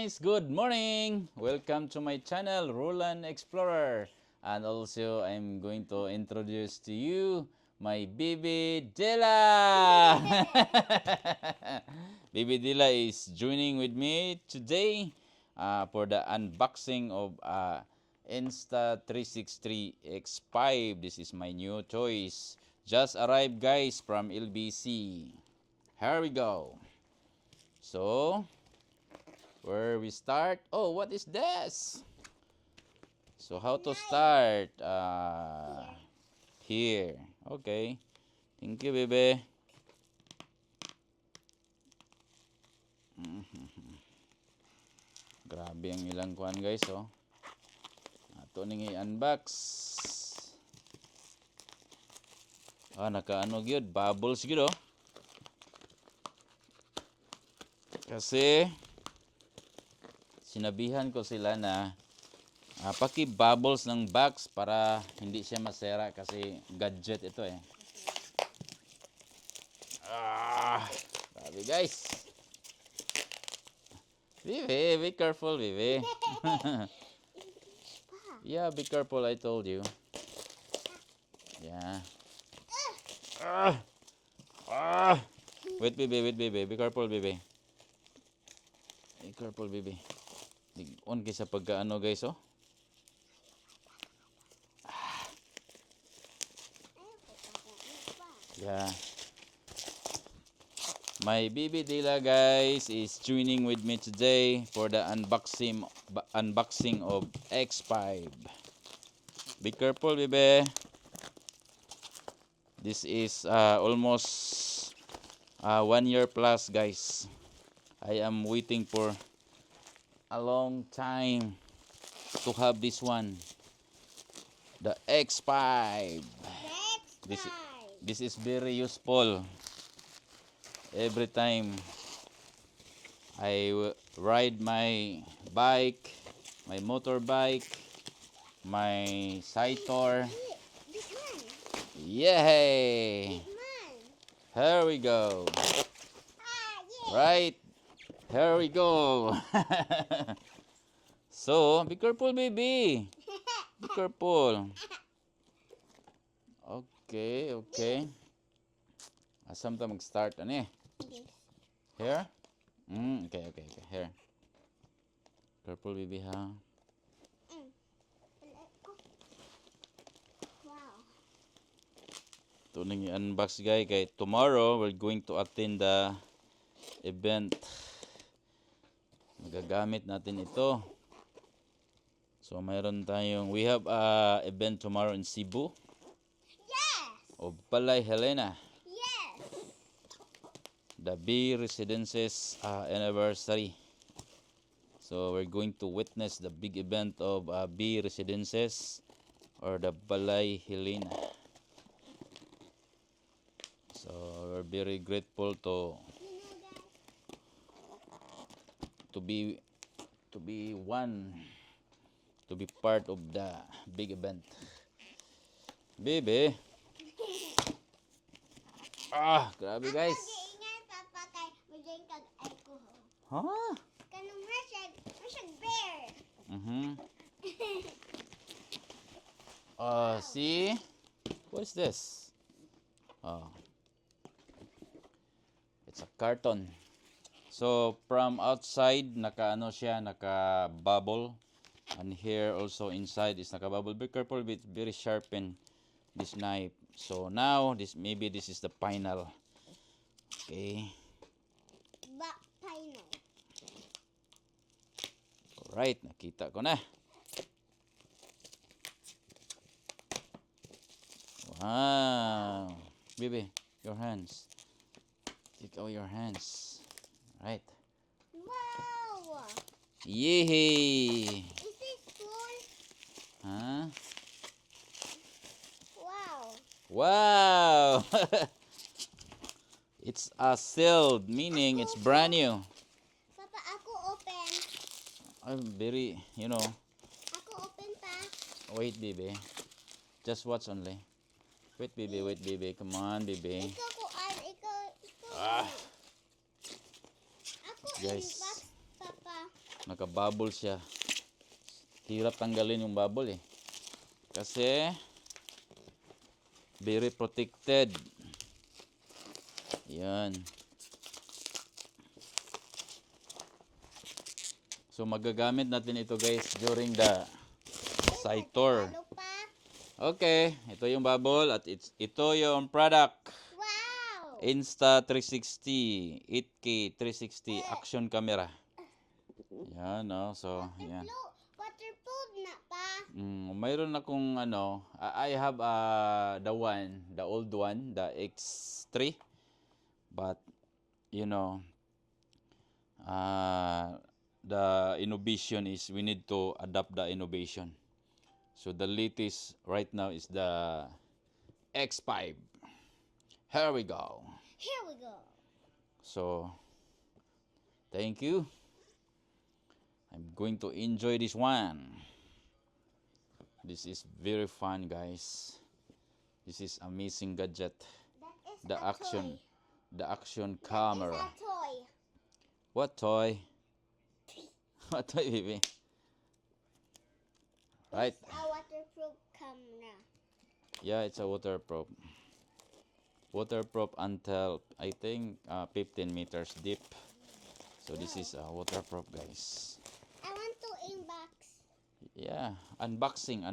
guys, good morning. Welcome to my channel, Roland Explorer. And also, I'm going to introduce to you my baby Dilla. Baby Dilla is joining with me today for the unboxing of Insta363 X5. This is my new toys. Just arrived guys from LBC. Here we go. So, where we start? Oh, what is this? So, how to start? Here. Okay. Thank you, baby. Grabe ang ilang kuhan, guys, oh. Ato ning i-unbox. Nakaano gyud, bubbles gyud, oh. Kasi sinabihan ko sila na paki-bubbles ng box para hindi siya masera kasi gadget ito eh. Grabe guys. Vivi, be careful, Vivi. Yeah, be careful, I told you. Yeah. Wait, baby, be careful, baby. Be careful, baby. On kaysa pagkaano, guys, oh. Yeah. My baby Dilla, guys, is joining with me today for the unboxing of X5. Be careful, baby. This is almost 1 year plus, guys. I am waiting for a long time to have this one. The X5. This is very useful. Every time I ride my bike, my motorbike, my Cytor. Yay! Here we go. Right. Here we go. So, be careful, baby. Be careful. Okay. Asam ta mag-start ani? Here? Okay. Here. Careful, baby, ha? Wow. Ito nang i-unbox, guys. Kay tomorrow, we're going to attend the event. Magagamit natin ito. So, we have a event tomorrow in Cebu. Yes. Of Balay Helena. Yes. The B Residences anniversary. So, we're going to witness the big event of B Residences or the Balay Helena. So, we're very grateful to be part of the big event. Baby. Grabe guys. Ingay papa kay maging kag alcohol. Huh? Kanang masyag bear. See? What's this? It's a carton. So from outside naka-ano siya, naka-bubble, and here also inside is naka-bubble. Be careful with very sharpen this knife. So now maybe this is the final. Okay. Final. Alright, nakita ko na. Wow. Baby, your hands. Take out your hands. Right. Wow. Yay! Is this full? Huh? Wow. Wow! It's sealed, meaning it's brand new. Papa, ako open. I'm very, Ako open pa. Wait, baby. Just watch only. Wait, baby. Come on, baby. Ikaw kuan, ikaw. Ah. Ako Guys. inbox, papa. Naka-bubble siya. Hirap tanggalin yung bubble eh. Kasi very protected. Yan. So magagamit natin ito guys during the site tour. Ano pa? Okay, ito yung bubble at ito yung product. Wow! Insta360 8K 360 action camera. Yan, no? So, yan. Waterproof na pa. Mayroon akong ano, I have the old one, the X3. But you know, the innovation is we need to adapt the innovation. So the latest right now is the X5. Here we go. Here we go. So, thank you. I'm going to enjoy this one. This is very fun, guys. This is amazing gadget. That is The a action, toy. the action That camera. is a toy. What toy? What toy, baby? Right. It's a waterproof camera. Yeah, it's a waterproof. Waterproof until I think 15 meters deep. So this is waterproof, guys. I want to unbox. Yeah, unboxing.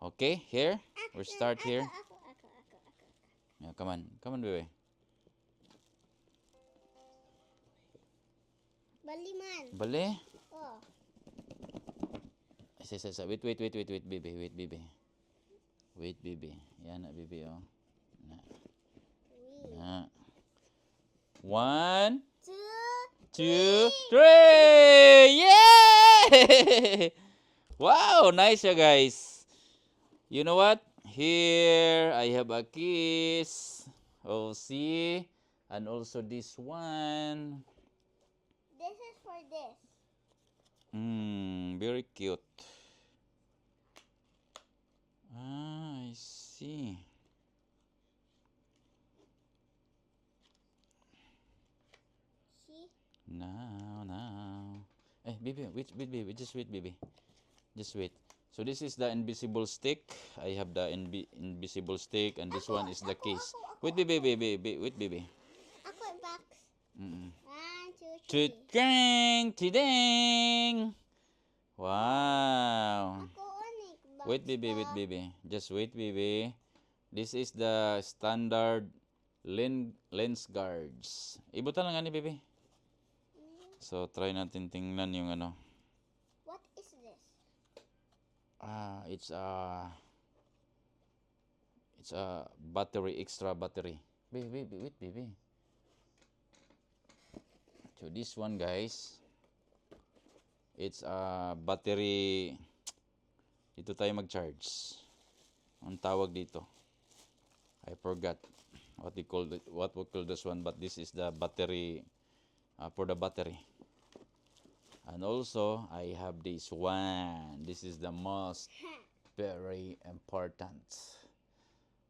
Okay, here we start here. Ako. Yeah, come on, baby. Baliman. Bale. Oh. Wait, baby. Wait, baby. Yan na, baby, oh. Na. 1, 2, 3! Yay! Wow, nice ya, guys. You know what? Here I have a kiss. Oh, see? And also this one. This is for this. Very cute. I see. See? Now. Baby, wait, baby. Just wait, baby. Just wait. So this is the invisible stick. I have the invisible stick, and this one is the case. Wait, baby. Wait, baby. Ako box. 1, 2, 3. Ching, chiding. Wow. Ako unik box. Wait, baby. Just wait, baby. This is the standard lens guards. Ibutan lang ni baby. So try natin tingnan yung ano. What is this? It's a battery, extra battery. Baby, wait, baby. So this one, guys, it's a battery. Dito tayo mag-charge. Ang tawag dito, I forgot what we call this one, but this is the battery, for the battery. And also I have this one. This is the most very important.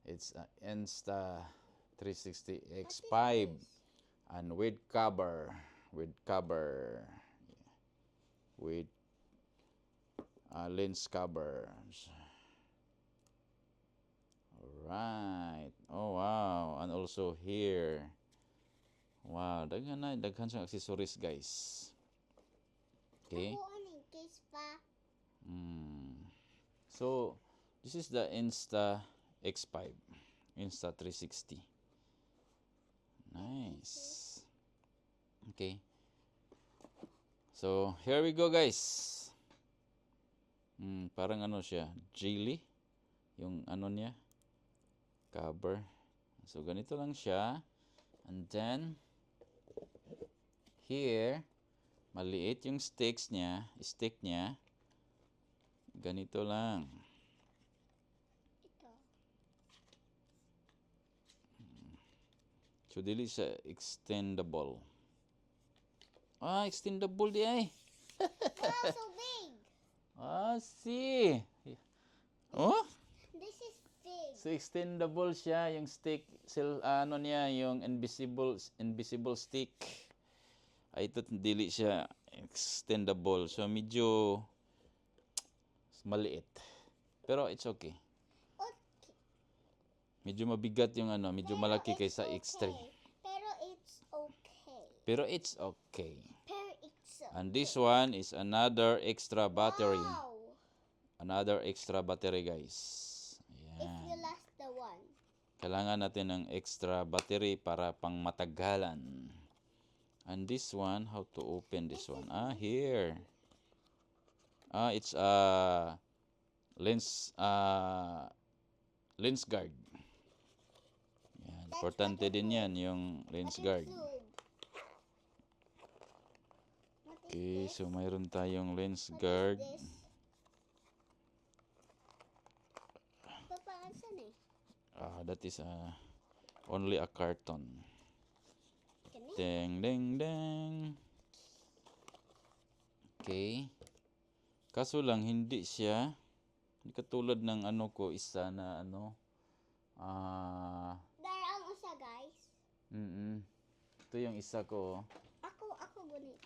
It's Insta360 X5 and with cover, with lens covers. Alright. Oh wow. And also here. Wow, daghan siyang accessories, guys. Okay. Ako unik case pa. So this is the Insta X5, Insta360. Nice. Okay. So here we go, guys. Parang ano siya, jelly, yung ano niya, cover. So ganito lang siya. And then here, maliit yung stick niya. Ganito lang. Ito. So dili siya extendable. Extendable di ay. Wow, so big. See. Oh? This is big. So extendable siya yung stick, ano niya, yung invisible stick. Ay, ito dili siya extendable. So, medyo maliit. Pero it's okay. Okay. Medyo mabigat yung ano, medyo malaki kaysa X3. Pero it's okay. Pero it's okay. Pero it's okay. And this one is another extra battery. Wow. Another extra battery, guys. If you Ayan. lost the one. Kailangan natin ng extra battery para pang matagalan. And this one, how to open this one? Here. It's lens guard. Yan, importante din yan, yung lens guard. Okay, so mayroon tayong lens guard. That is only a carton. Ding, ding, ding. Okay. Kaso lang, hindi siya, hindi katulad ng ano ko, isa na ano, Darang usa, guys. Ito yung isa ko. Ako guni.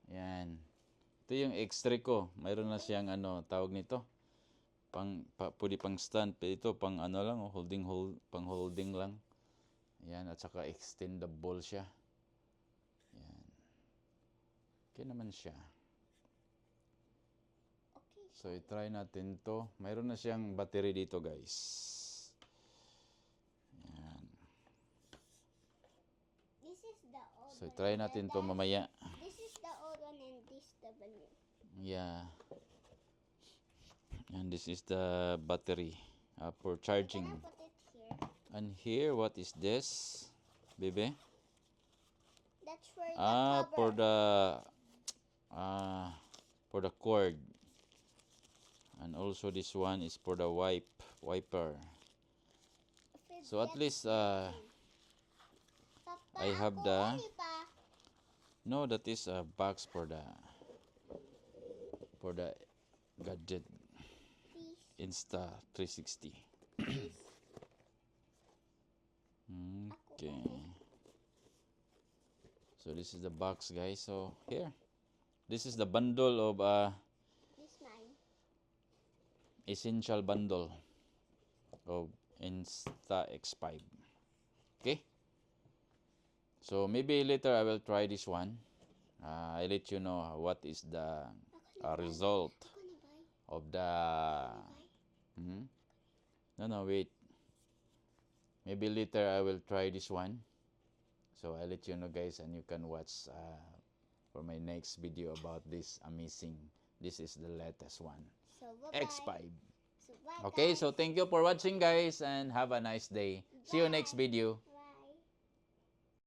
Yan. Ito yung X3 ko. Mayroon na siyang ano, tawag nito. Pwede pang stand. Pero ito pang ano lang, pang holding lang. Yan, at saka extendable siya. Yan. Okay naman siya. Okay. So, i-try natin to. Mayroon na siyang battery dito, guys. Yan. This is the old So, one. try natin to mamaya. This is the old one and this the new. Yeah. And this is the battery for charging. Can I put it here? And here, what is this, baby? That's for the cover. For the cord. And also this one is for the wiper. So at least Papa, I have ako the uli pa. no, that is a box for the gadget Please, Insta360. please. Okay. So this is the box, guys. So here, this is the bundle of This mine. essential bundle of Insta-X5. Okay. So maybe later I will try this one. I let you know what is the result Ako na ba? of the. No, wait. Maybe later I will try this one. So I'll let you know, guys, and you can watch for my next video about this amazing. This is the latest one, So, bye-bye. X5. So, bye, Okay, guys. so thank you for watching, guys, and have a nice day. See you next video.